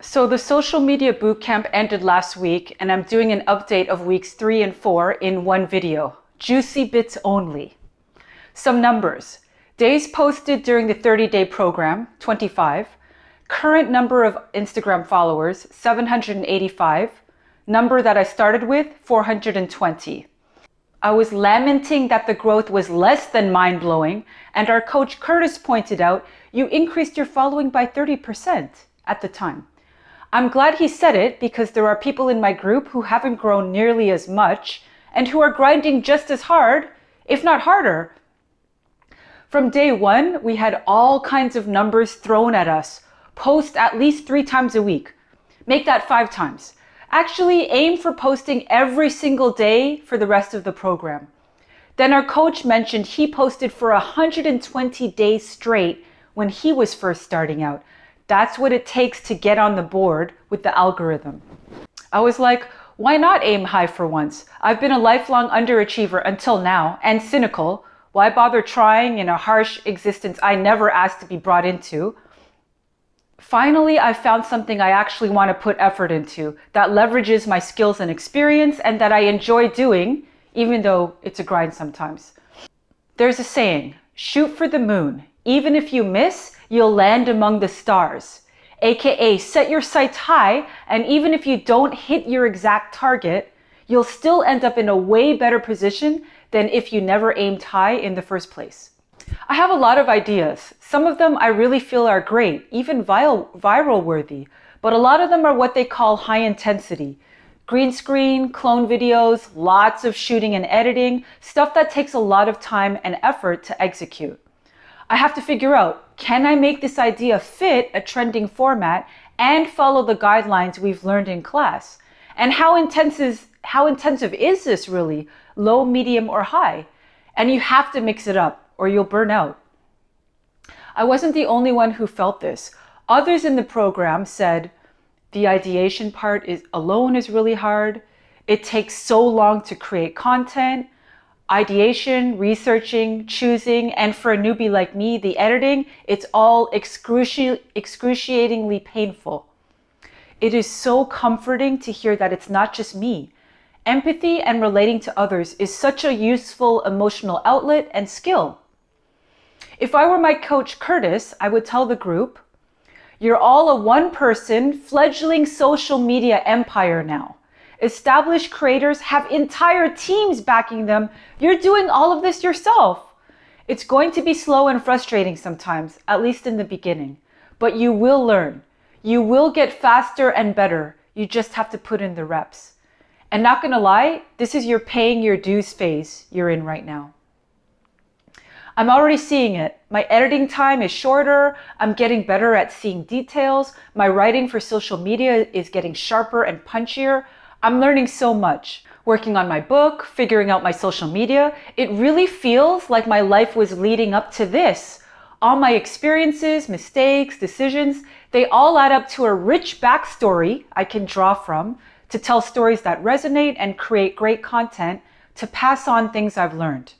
So the social media bootcamp ended last week, and I'm doing an update of weeks 3 and 4 in one video. Juicy bits only. Some numbers. Days posted during the 30-day program, 25. Current number of Instagram followers, 785. Number that I started with, 420. I was lamenting that the growth was less than mind-blowing, and our coach Curtis pointed out, you increased your following by 30% at the time. I'm glad he said it because there are people in my group who haven't grown nearly as much and who are grinding just as hard, if not harder. From day one, we had all kinds of numbers thrown at us. Post at least 3 times a week. Make that 5 times. Actually, aim for posting every single day for the rest of the program. Then our coach mentioned he posted for 120 days straight when he was first starting out. That's what it takes to get on the board with the algorithm. I was like, why not aim high for once? I've been a lifelong underachiever until now and cynical. Why bother trying in a harsh existence I never asked to be brought into? Finally, I found something I actually want to put effort into that leverages my skills and experience and that I enjoy doing, even though it's a grind sometimes. There's a saying, shoot for the moon. Even if you miss, you'll land among the stars. AKA, set your sights high, and even if you don't hit your exact target, you'll still end up in a way better position than if you never aimed high in the first place. I have a lot of ideas. Some of them I really feel are great, even viral worthy, but a lot of them are what they call high intensity. Green screen, clone videos, lots of shooting and editing, stuff that takes a lot of time and effort to execute. I have to figure out, can I make this idea fit a trending format and follow the guidelines we've learned in class? And how intensive is this really? Low, medium, or high? And you have to mix it up or you'll burn out. I wasn't the only one who felt this. Others in the program said, the ideation part alone is really hard. It takes so long to create content. Ideation, researching, choosing, and for a newbie like me, the editing, it's all excruciatingly painful. It is so comforting to hear that it's not just me. Empathy and relating to others is such a useful emotional outlet and skill. If I were my coach Curtis, I would tell the group, you're all a one-person fledgling social media empire now. Established creators have entire teams backing them. You're doing all of this yourself. It's going to be slow and frustrating sometimes, at least in the beginning, but you will learn. You will get faster and better. You just have to put in the reps. And not gonna lie, this is your paying your dues phase you're in right now. I'm already seeing it. My editing time is shorter. I'm getting better at seeing details. My writing for social media is getting sharper and punchier. I'm learning so much. Working on my book, figuring out my social media. It really feels like my life was leading up to this. All my experiences, mistakes, decisions, they all add up to a rich backstory I can draw from to tell stories that resonate and create great content to pass on things I've learned.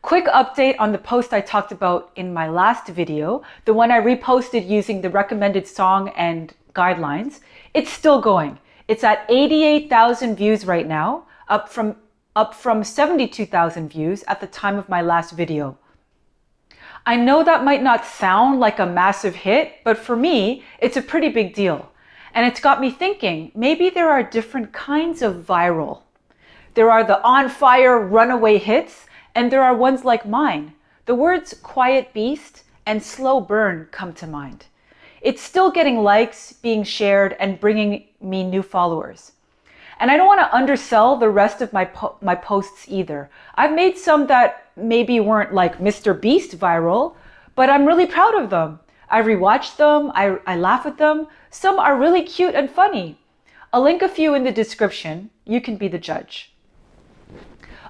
Quick update on the post I talked about in my last video, the one I reposted using the recommended song and guidelines. It's still going. It's at 88,000 views right now, up from 72,000 views at the time of my last video. I know that might not sound like a massive hit, but for me, it's a pretty big deal. And it's got me thinking, maybe there are different kinds of viral. There are the on-fire runaway hits, and there are ones like mine. The words quiet beast and slow burn come to mind. It's still getting likes, being shared, and bringing me new followers. And I don't want to undersell the rest of my posts either. I've made some that maybe weren't like Mr. Beast viral, but I'm really proud of them. I rewatched them, I laugh at them. Some are really cute and funny. I'll link a few in the description. You can be the judge.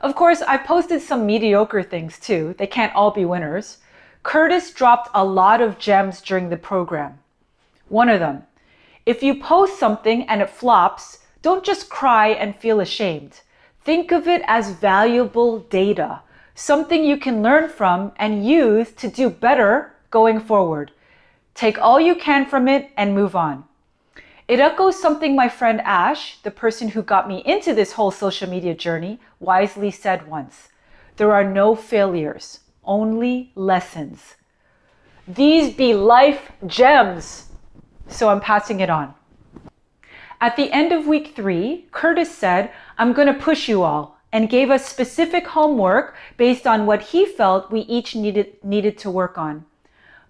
Of course, I've posted some mediocre things too. They can't all be winners. Curtis dropped a lot of gems during the program. One of them, if you post something and it flops, don't just cry and feel ashamed. Think of it as valuable data, something you can learn from and use to do better going forward. Take all you can from it and move on. It echoes something my friend Ash, the person who got me into this whole social media journey, wisely said once. There are no failures, only lessons. These be life gems. So I'm passing it on. At the end of week 3, Curtis said, I'm going to push you all, and gave us specific homework based on what he felt we each needed to work on.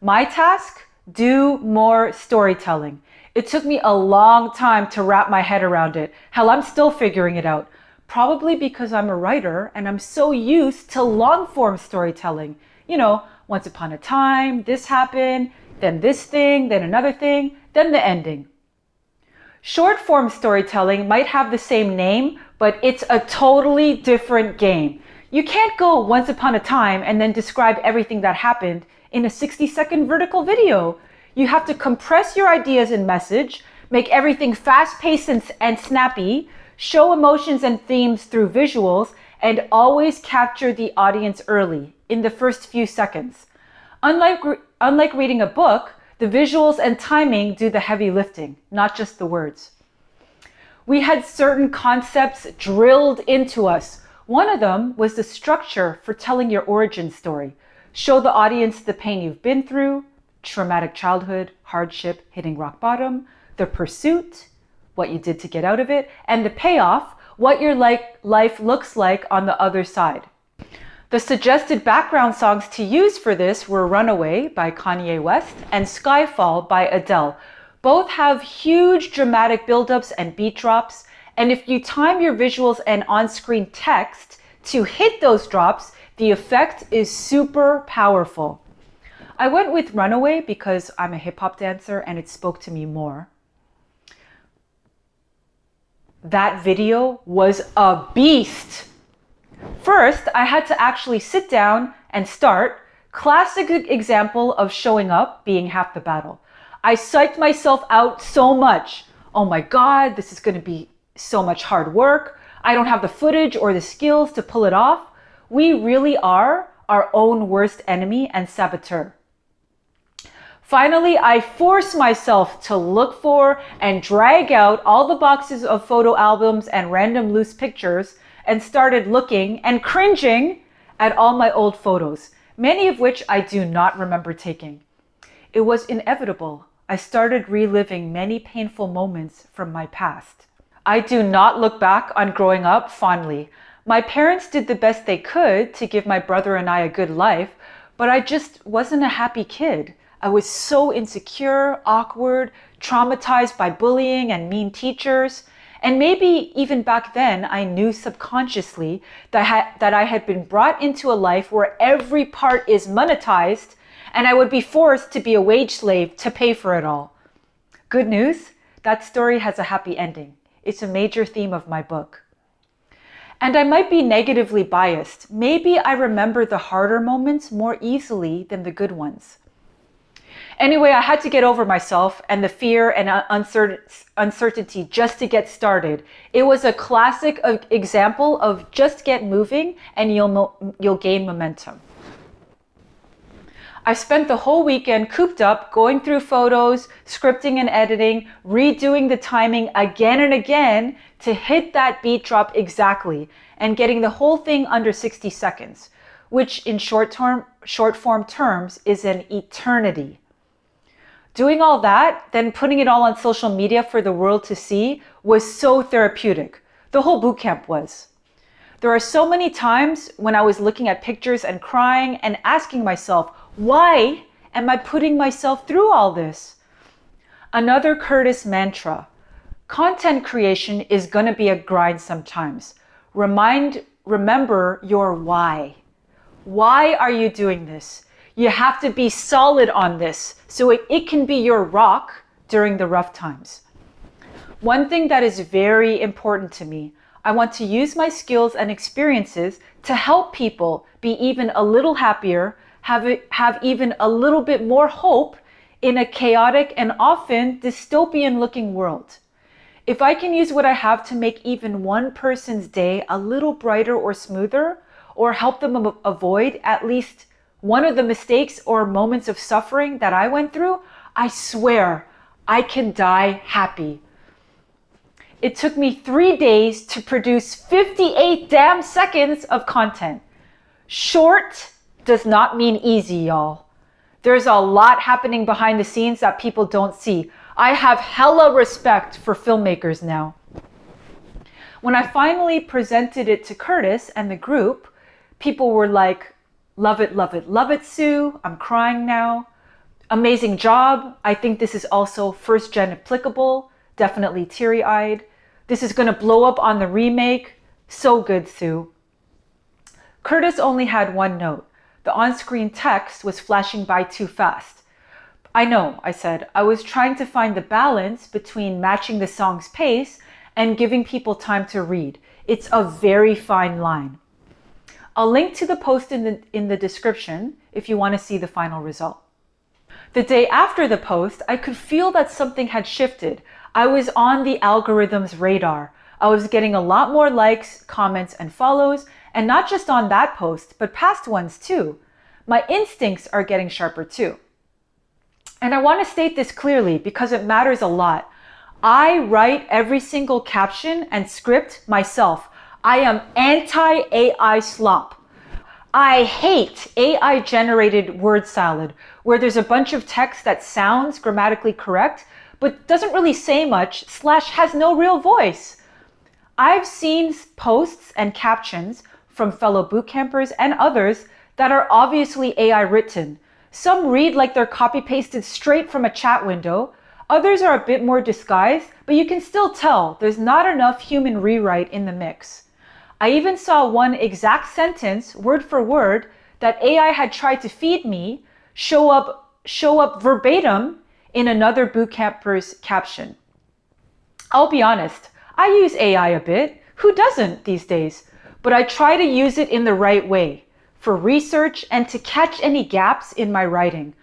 My task? Do more storytelling. It took me a long time to wrap my head around it. Hell, I'm still figuring it out. Probably because I'm a writer and I'm so used to long-form storytelling. You know, once upon a time, this happened, then this thing, then another thing, then the ending. Short-form storytelling might have the same name, but it's a totally different game. You can't go once upon a time and then describe everything that happened in a 60-second vertical video. You have to compress your ideas and message, make everything fast-paced and snappy, show emotions and themes through visuals, and always capture the audience early, in the first few seconds. Unlike reading a book, the visuals and timing do the heavy lifting, not just the words. We had certain concepts drilled into us. One of them was the structure for telling your origin story. Show the audience the pain you've been through, traumatic childhood, hardship, hitting rock bottom, the pursuit, what you did to get out of it, and the payoff, what your life looks like on the other side. The suggested background songs to use for this were Runaway by Kanye West and Skyfall by Adele. Both have huge dramatic buildups and beat drops, and if you time your visuals and on-screen text to hit those drops, the effect is super powerful. I went with Runaway because I'm a hip-hop dancer and it spoke to me more. That video was a beast. First, I had to actually sit down and start. Classic example of showing up being half the battle. I psyched myself out so much. Oh my God, this is going to be so much hard work. I don't have the footage or the skills to pull it off. We really are our own worst enemy and saboteur. Finally, I forced myself to look for and drag out all the boxes of photo albums and random loose pictures and started looking and cringing at all my old photos, many of which I do not remember taking. It was inevitable. I started reliving many painful moments from my past. I do not look back on growing up fondly. My parents did the best they could to give my brother and I a good life, but I just wasn't a happy kid. I was so insecure, awkward, traumatized by bullying and mean teachers. And maybe even back then, I knew subconsciously that I had been brought into a life where every part is monetized and I would be forced to be a wage slave to pay for it all. Good news, that story has a happy ending. It's a major theme of my book. And I might be negatively biased. Maybe I remember the harder moments more easily than the good ones. Anyway, I had to get over myself and the fear and uncertainty just to get started. It was a classic example of just get moving and you'll gain momentum. I spent the whole weekend cooped up, going through photos, scripting and editing, redoing the timing again and again to hit that beat drop exactly and getting the whole thing under 60 seconds, which in short form terms is an eternity. Doing all that, then putting it all on social media for the world to see was so therapeutic. The whole bootcamp was. There are so many times when I was looking at pictures and crying and asking myself, why am I putting myself through all this? Another Curtis mantra. Content creation is going to be a grind sometimes. Remember your why. Why are you doing this? You have to be solid on this so it can be your rock during the rough times. One thing that is very important to me, I want to use my skills and experiences to help people be even a little happier, have even a little bit more hope in a chaotic and often dystopian looking world. If I can use what I have to make even one person's day a little brighter or smoother, or help them avoid at least one of the mistakes or moments of suffering that I went through, I swear I can die happy. It took me 3 days to produce 58 damn seconds of content. Short does not mean easy, y'all. There's a lot happening behind the scenes that people don't see. I have hella respect for filmmakers now. When I finally presented it to Curtis and the group, people were like, love it, Sue. I'm crying now. Amazing job. I think this is also first gen applicable. Definitely teary-eyed. This is going to blow up on the remake. So good, Sue. Curtis only had one note. The on-screen text was flashing by too fast. I know, I said. I was trying to find the balance between matching the song's pace and giving people time to read. It's a very fine line. I'll link to the post in the description if you want to see the final result. The day after the post, I could feel that something had shifted. I was on the algorithm's radar. I was getting a lot more likes, comments, and follows, and not just on that post, but past ones too. My instincts are getting sharper too. And I want to state this clearly because it matters a lot. I write every single caption and script myself. I am anti-AI slop. I hate AI-generated word salad, where there's a bunch of text that sounds grammatically correct, but doesn't really say much, / has no real voice. I've seen posts and captions from fellow bootcampers and others that are obviously AI written. Some read like they're copy-pasted straight from a chat window. Others are a bit more disguised, but you can still tell there's not enough human rewrite in the mix. I even saw one exact sentence, word for word, that AI had tried to feed me show up verbatim in another bootcamper's caption. I'll be honest, I use AI a bit. Who doesn't these days? But I try to use it in the right way, for research and to catch any gaps in my writing.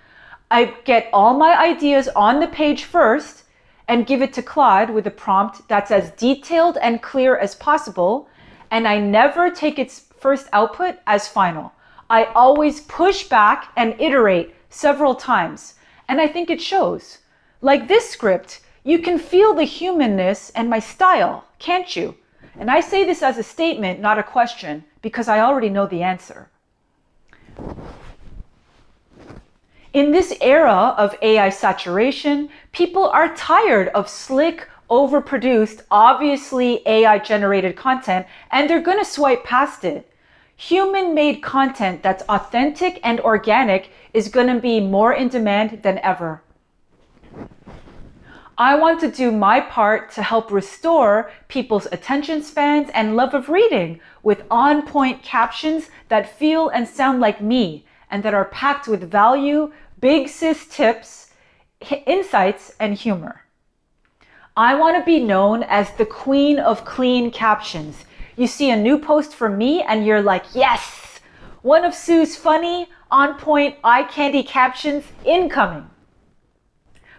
I get all my ideas on the page first and give it to Claude with a prompt that's as detailed and clear as possible, and I never take its first output as final. I always push back and iterate several times, and I think it shows. Like this script, you can feel the humanness and my style, can't you? And I say this as a statement, not a question, because I already know the answer. In this era of AI saturation, people are tired of slick, overproduced, obviously AI-generated content, and they're going to swipe past it. Human-made content that's authentic and organic is going to be more in demand than ever. I want to do my part to help restore people's attention spans and love of reading with on-point captions that feel and sound like me and that are packed with value, big sis tips, insights, and humor. I want to be known as the queen of clean captions. You see a new post from me and you're like, yes, one of Sue's funny, on-point, eye-candy captions incoming.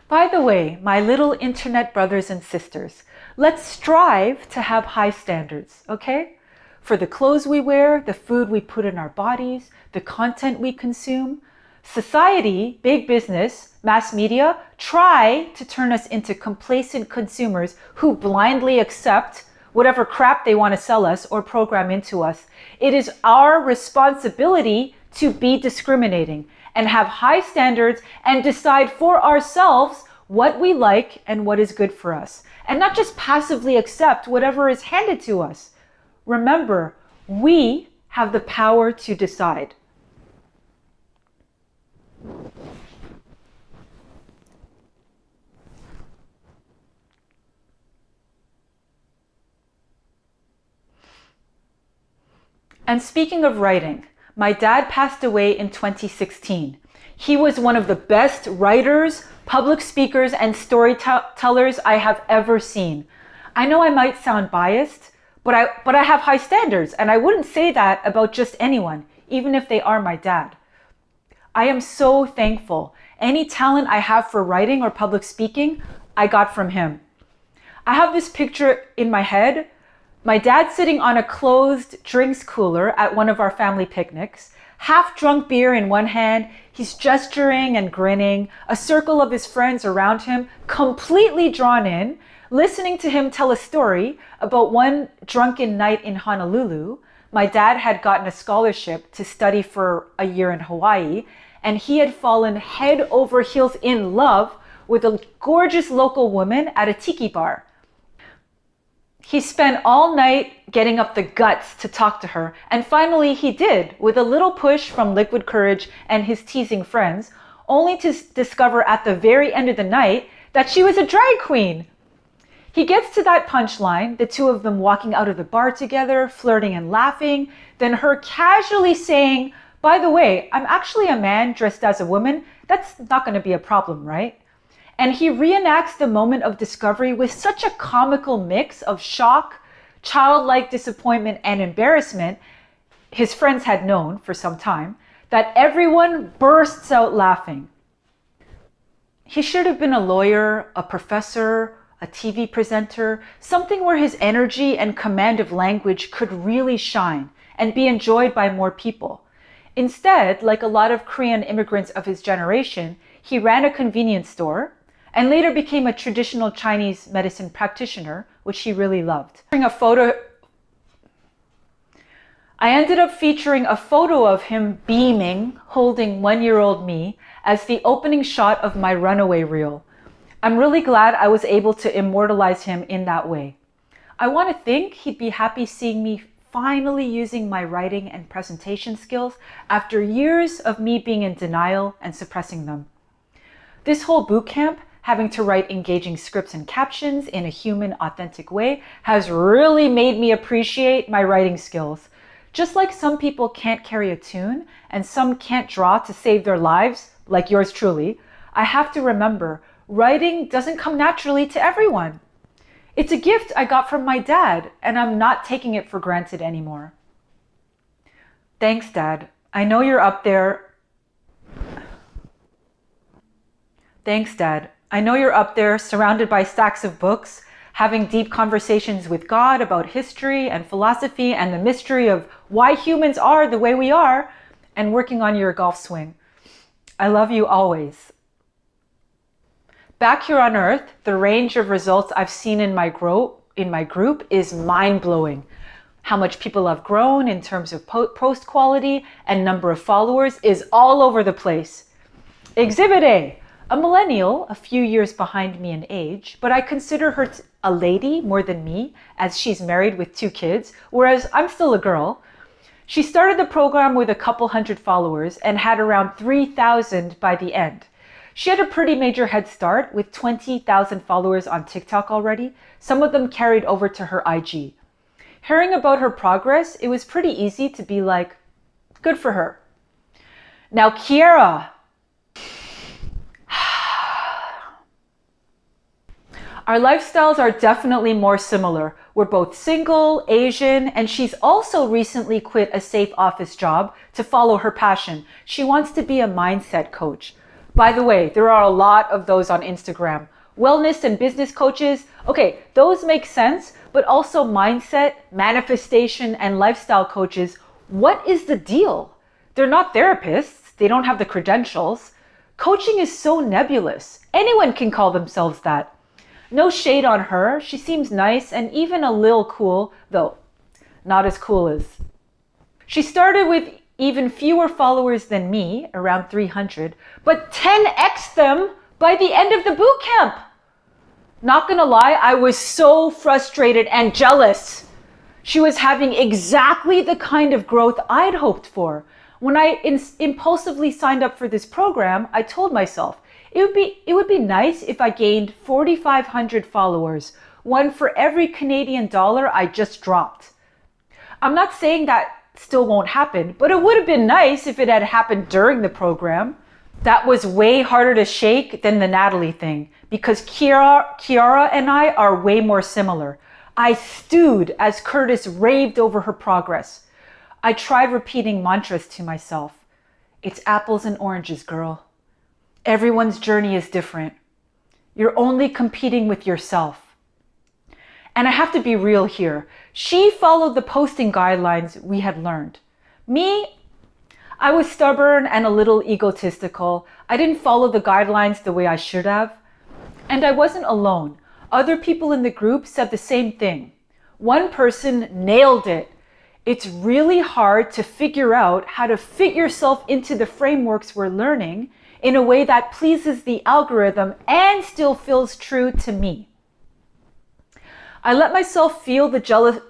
By the way, my little internet brothers and sisters, let's strive to have high standards, okay? For the clothes we wear, the food we put in our bodies, the content we consume. Society, big business, mass media try to turn us into complacent consumers who blindly accept whatever crap they want to sell us or program into us. It is our responsibility to be discriminating and have high standards and decide for ourselves what we like and what is good for us, and not just passively accept whatever is handed to us. Remember, we have the power to decide. And speaking of writing, my dad passed away in 2016. He was one of the best writers, public speakers, and storytellers I have ever seen. I know I might sound biased, but I have high standards, and I wouldn't say that about just anyone, even if they are my dad. I am so thankful. Any talent I have for writing or public speaking, I got from him. I have this picture in my head. My dad sitting on a closed drinks cooler at one of our family picnics, half-drunk beer in one hand. He's gesturing and grinning, a circle of his friends around him, completely drawn in, listening to him tell a story about one drunken night in Honolulu. My dad had gotten a scholarship to study for a year in Hawaii, and he had fallen head over heels in love with a gorgeous local woman at a tiki bar. He spent all night getting up the guts to talk to her, and finally he did, with a little push from liquid courage and his teasing friends, only to discover at the very end of the night that she was a drag queen. He gets to that punchline, the two of them walking out of the bar together, flirting and laughing, then her casually saying, "By the way, I'm actually a man dressed as a woman. That's not going to be a problem, right?" And he reenacts the moment of discovery with such a comical mix of shock, childlike disappointment, and embarrassment his friends had known for some time, that everyone bursts out laughing. He should have been a lawyer, a professor, a TV presenter, something where his energy and command of language could really shine and be enjoyed by more people. Instead, like a lot of Korean immigrants of his generation, he ran a convenience store and later became a traditional Chinese medicine practitioner, which he really loved. I ended up featuring a photo of him beaming, holding 1-year-old me as the opening shot of my runaway reel. I'm really glad I was able to immortalize him in that way. I want to think he'd be happy seeing me finally using my writing and presentation skills after years of me being in denial and suppressing them. This whole bootcamp, having to write engaging scripts and captions in a human, authentic way, has really made me appreciate my writing skills. Just like some people can't carry a tune and some can't draw to save their lives, like yours truly, I have to remember writing doesn't come naturally to everyone. It's a gift I got from my dad, and I'm not taking it for granted anymore. Thanks, Dad. I know you're up there. Thanks, Dad. I know you're up there, surrounded by stacks of books, having deep conversations with God about history and philosophy and the mystery of why humans are the way we are, and working on your golf swing. I love you always. Back here on Earth, the range of results I've seen in my group is mind-blowing. How much people have grown in terms of post quality and number of followers is all over the place. Exhibit A, a millennial, a few years behind me in age, but I consider her a lady more than me, as she's married with 2 kids, whereas I'm still a girl. She started the program with a couple hundred followers and had around 3,000 by the end. She had a pretty major head start with 20,000 followers on TikTok already. Some of them carried over to her IG. Hearing about her progress, it was pretty easy to be like, good for her. Now, Kiara. Our lifestyles are definitely more similar. We're both single, Asian, and she's also recently quit a safe office job to follow her passion. She wants to be a mindset coach. By the way, there are a lot of those on Instagram. Wellness and business coaches, okay, those make sense, but also mindset, manifestation, and lifestyle coaches, what is the deal? They're not therapists. They don't have the credentials. Coaching is so nebulous. Anyone can call themselves that. No shade on her. She seems nice and even a little cool, though not as cool as. She started with even fewer followers than me, around 300, but 10x them by the end of the boot camp. Not gonna lie, I was so frustrated and jealous. She was having exactly the kind of growth I'd hoped for. When I impulsively signed up for this program, I told myself, it would be nice if I gained 4,500 followers, one for every Canadian dollar I just dropped. I'm not saying that still won't happen, but it would have been nice if it had happened during the program. That was way harder to shake than the Natalie thing, because Kiara and I are way more similar. I stewed as Curtis raved over her progress. I tried repeating mantras to myself. It's apples and oranges, girl. Everyone's journey is different. You're only competing with yourself. And I have to be real here. She followed the posting guidelines we had learned. Me, I was stubborn and a little egotistical. I didn't follow the guidelines the way I should have. And I wasn't alone. Other people in the group said the same thing. One person nailed it. It's really hard to figure out how to fit yourself into the frameworks we're learning in a way that pleases the algorithm and still feels true to me. I let myself feel the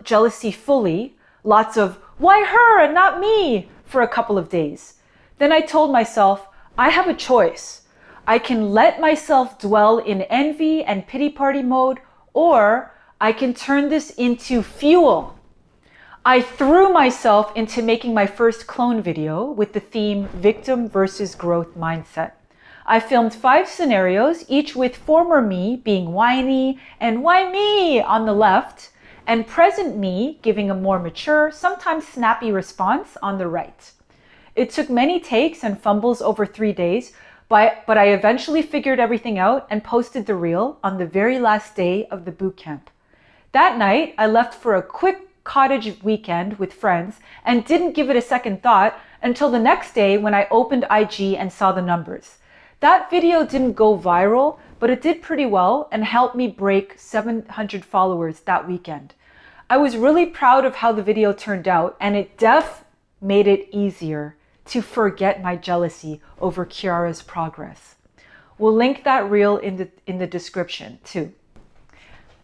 jealousy fully, lots of, why her and not me, for a couple of days. Then I told myself, I have a choice. I can let myself dwell in envy and pity party mode, or I can turn this into fuel. I threw myself into making my first clone video with the theme Victim versus Growth Mindset. I filmed 5 scenarios, each with former me being whiny and why me on the left, and present me giving a more mature, sometimes snappy response on the right. It took many takes and fumbles over 3 days, but I eventually figured everything out and posted the reel on the very last day of the bootcamp. That night, I left for a quick cottage weekend with friends and didn't give it a second thought until the next day when I opened IG and saw the numbers. That video didn't go viral, but it did pretty well and helped me break 700 followers that weekend. I was really proud of how the video turned out, and it made it easier to forget my jealousy over Kiara's progress. We'll link that reel in the description too.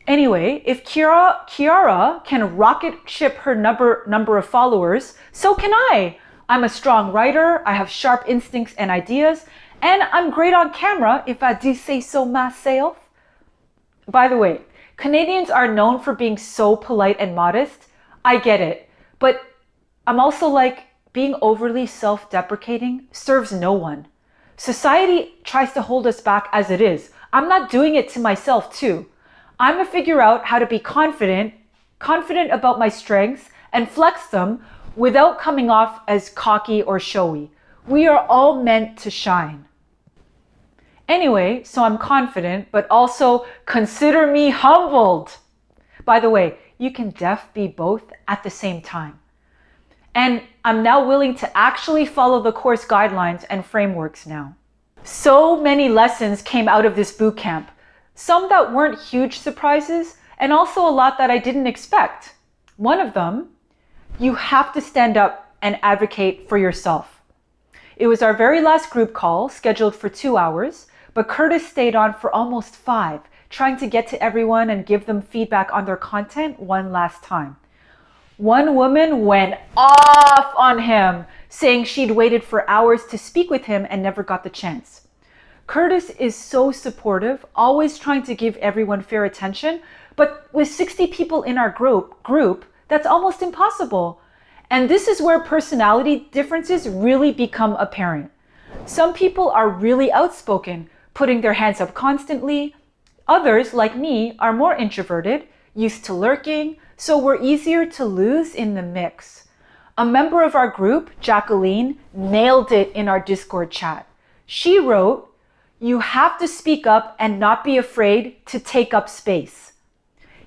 Anyway, if Kiara can rocket ship her number of followers, so can I. I'm a strong writer, I have sharp instincts and ideas, and I'm great on camera if I do say so myself. By the way, Canadians are known for being so polite and modest. I get it, but I'm also like, being overly self-deprecating serves no one. Society tries to hold us back as it is. I'm not doing it to myself too. I'm gonna figure out how to be confident about my strengths and flex them without coming off as cocky or showy. We are all meant to shine. Anyway, so I'm confident, but also consider me humbled. By the way, you can be both at the same time. And I'm now willing to actually follow the course guidelines and frameworks now. So many lessons came out of this bootcamp. Some that weren't huge surprises, and also a lot that I didn't expect. One of them, you have to stand up and advocate for yourself. It was our very last group call, scheduled for 2 hours, but Curtis stayed on for almost 5, trying to get to everyone and give them feedback on their content one last time. One woman went off on him, saying she'd waited for hours to speak with him and never got the chance. Curtis is so supportive, always trying to give everyone fair attention, but with 60 people in our group, that's almost impossible. And this is where personality differences really become apparent. Some people are really outspoken, putting their hands up constantly. Others, like me, are more introverted, used to lurking, so we're easier to lose in the mix. A member of our group, Jacqueline, nailed it in our Discord chat. She wrote, "You have to speak up and not be afraid to take up space,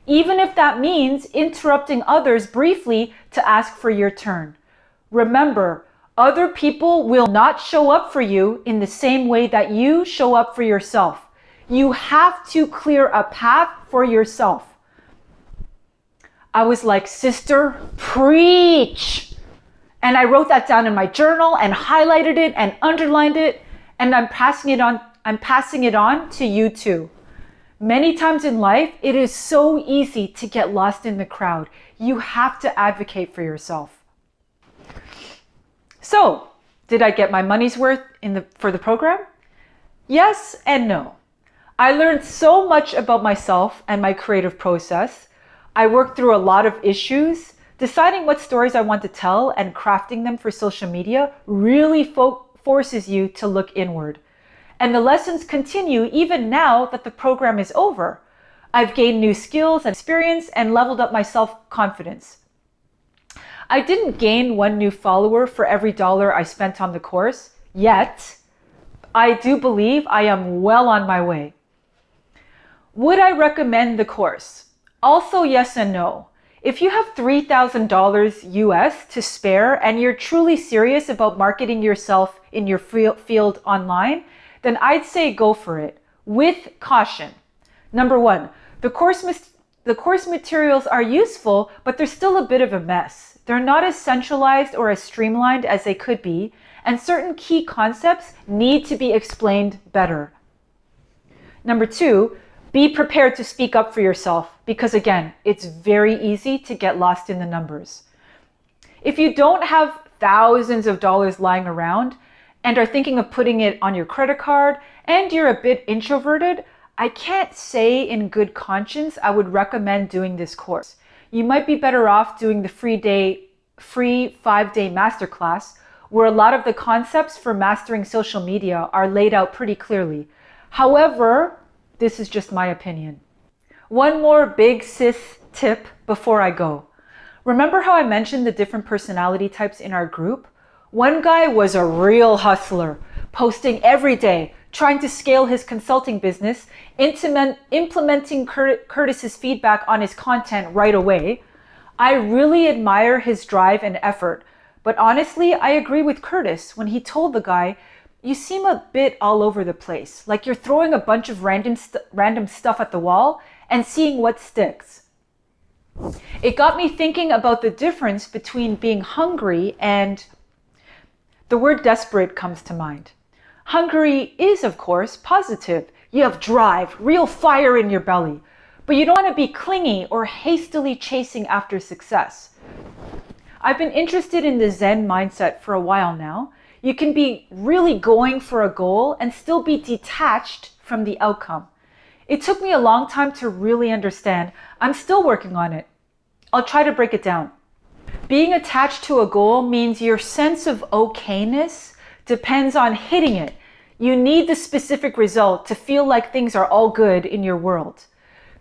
even if that means interrupting others briefly to ask for your turn. Remember, other people will not show up for you in the same way that you show up for yourself. You have to clear a path for yourself." I was like, sister, preach. And I wrote that down in my journal and highlighted it and underlined it, and I'm passing it on to you too. Many times in life, it is so easy to get lost in the crowd. You have to advocate for yourself. So, did I get my money's worth for the program? Yes and no. I learned so much about myself and my creative process. I worked through a lot of issues. Deciding what stories I want to tell and crafting them for social media really forces you to look inward. And the lessons continue even now that the program is over. I've gained new skills and experience and leveled up my self-confidence. I didn't gain 1 new follower for every dollar I spent on the course, yet. I do believe I am well on my way. Would I recommend the course? Also yes and no. If you have $3,000 US to spare and you're truly serious about marketing yourself in your field online, then I'd say go for it, with caution. Number one, the course materials are useful, but they're still a bit of a mess. They're not as centralized or as streamlined as they could be, and certain key concepts need to be explained better. Number two, be prepared to speak up for yourself, because again, it's very easy to get lost in the numbers. If you don't have thousands of dollars lying around and are thinking of putting it on your credit card and you're a bit introverted, I can't say in good conscience I would recommend doing this course. You might be better off doing the free 5-day masterclass, where a lot of the concepts for mastering social media are laid out pretty clearly. However, this is just my opinion. One more big sis tip before I go. Remember how I mentioned the different personality types in our group? One guy was a real hustler, posting every day, trying to scale his consulting business, implementing Curtis's feedback on his content right away. I really admire his drive and effort, but honestly, I agree with Curtis when he told the guy, "You seem a bit all over the place, like you're throwing a bunch of random stuff at the wall and seeing what sticks." It got me thinking about the difference between being hungry and the word desperate comes to mind. Hungry is, of course, positive. You have drive, real fire in your belly, but you don't want to be clingy or hastily chasing after success. I've been interested in the Zen mindset for a while now. You can be really going for a goal and still be detached from the outcome. It took me a long time to really understand. I'm still working on it. I'll try to break it down. Being attached to a goal means your sense of okayness depends on hitting it. You need the specific result to feel like things are all good in your world.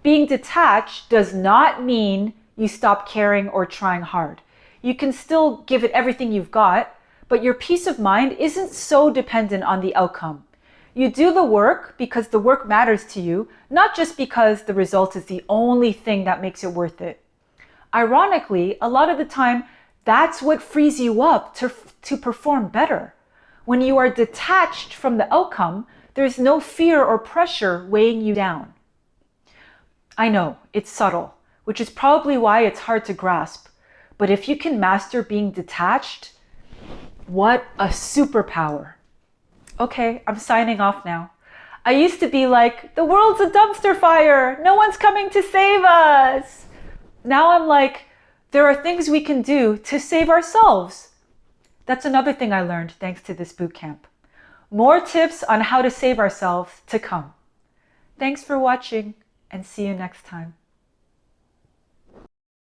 Being detached does not mean you stop caring or trying hard. You can still give it everything you've got, but your peace of mind isn't so dependent on the outcome. You do the work because the work matters to you, not just because the result is the only thing that makes it worth it. Ironically, a lot of the time, that's what frees you up to perform better. When you are detached from the outcome, there's no fear or pressure weighing you down. I know, it's subtle, which is probably why it's hard to grasp. But if you can master being detached, what a superpower. Okay, I'm signing off now. I used to be like, the world's a dumpster fire. No one's coming to save us. Now I'm like, there are things we can do to save ourselves. That's another thing I learned thanks to this bootcamp. More tips on how to save ourselves to come. Thanks for watching and see you next time.